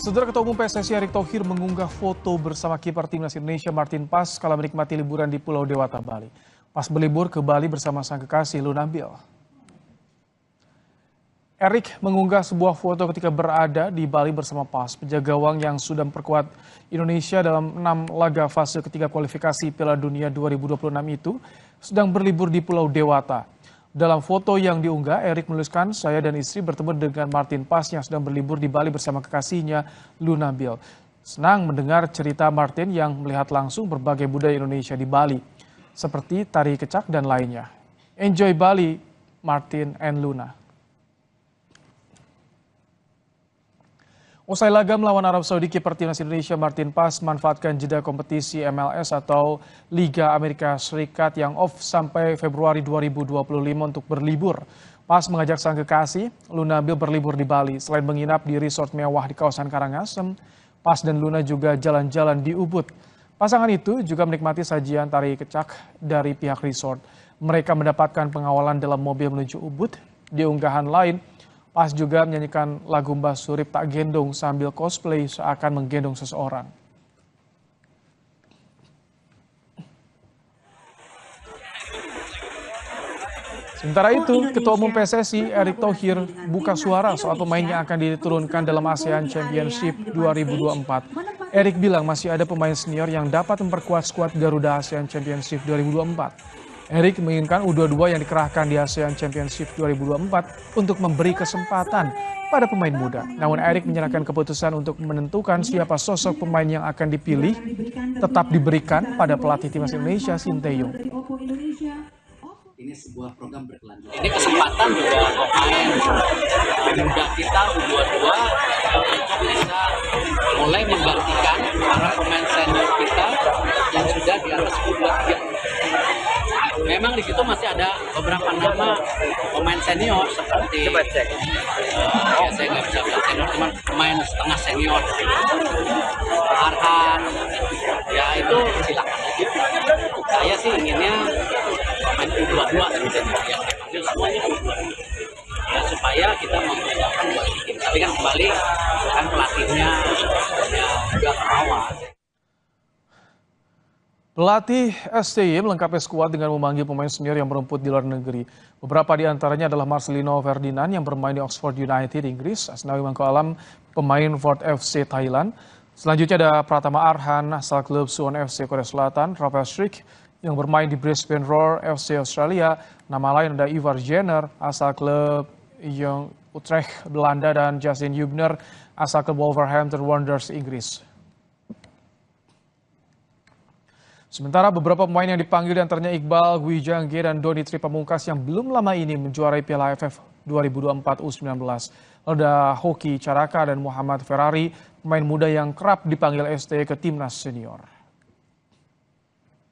Saudara Ketua Umum PSSI Erick Thohir mengunggah foto bersama kiper timnas Indonesia Martin Paes kala menikmati liburan di Pulau Dewata, Bali. Pas berlibur ke Bali bersama sang kekasih Luna Nabil. Erick mengunggah sebuah foto ketika berada di Bali bersama Paes, penjaga gawang yang sudah memperkuat Indonesia dalam 6 laga fase ketiga kualifikasi Piala Dunia 2026 itu sedang berlibur di Pulau Dewata. Dalam foto yang diunggah, Erick menuliskan, "Saya dan istri bertemu dengan Martin Paes yang sedang berlibur di Bali bersama kekasihnya Luna Nabil. Senang mendengar cerita Martin yang melihat langsung berbagai budaya Indonesia di Bali, seperti tari kecak dan lainnya. Enjoy Bali, Martin and Luna." Usai laga melawan Arab Saudi, kiper timnas Indonesia Martin Paes manfaatkan jeda kompetisi MLS atau Liga Amerika Serikat yang off sampai Februari 2025 untuk berlibur. Paes mengajak sang kekasih, Luna Nabil, berlibur di Bali. Selain menginap di resort mewah di kawasan Karangasem, Paes dan Luna juga jalan-jalan di Ubud. Pasangan itu juga menikmati sajian tari kecak dari pihak resort. Mereka mendapatkan pengawalan dalam mobil menuju Ubud. Di unggahan lain, Paes juga menyanyikan lagu Mbah Surip Tak Gendong sambil cosplay seakan menggendong seseorang. Sementara itu, Ketua Umum PSSI Erick Thohir buka suara soal pemain yang akan diturunkan dalam ASEAN Championship 2024. Erick bilang masih ada pemain senior yang dapat memperkuat skuad Garuda ASEAN Championship 2024. Erick menginginkan U22 yang dikerahkan di ASEAN Championship 2024 untuk memberi kesempatan pada pemain muda. Namun Erick menyerahkan keputusan untuk menentukan siapa sosok pemain yang akan dipilih tetap diberikan pada pelatih timnas Indonesia Sinteyong. Ini sebuah program berkelanjutan. Ini kesempatan juga pemain muda kita U22 bisa mulai menggantikan para pemain senior kita yang sudah di atas U23. Memang di situ masih ada beberapa nama pemain senior seperti ya saya nggak bisa bilang senior, cuma pemain setengah senior, Arhan, ya itu silakan aja. Saya sih inginnya pemain U22 yang dipanggil semuanya U22 ya, supaya kita mempersiapkan buat SEA Games. Tapi kan kembali kan pelatihnya ya juga perawat. Pelatih SCY melengkapi skuad dengan memanggil pemain senior yang merumput di luar negeri. Beberapa di antaranya adalah Marcelino Ferdinand yang bermain di Oxford United Inggris, Asnawi Mangko Alam pemain Ford FC Thailand. Selanjutnya ada Pratama Arhan asal klub Suwon FC Korea Selatan, Rafael Strik yang bermain di Brisbane Roar FC Australia. Nama lain ada Ivar Jenner asal klub Jong Utrecht Belanda dan Justin Hubner asal klub Wolverhampton Wanderers Inggris. Sementara beberapa pemain yang dipanggil diantaranya Iqbal Gwi Jangge dan Doni Tri Pamungkas yang belum lama ini menjuarai Piala AFF 2024 U19. Lalu ada Hoki Caraka dan Muhammad Ferrari, pemain muda yang kerap dipanggil ST ke timnas senior.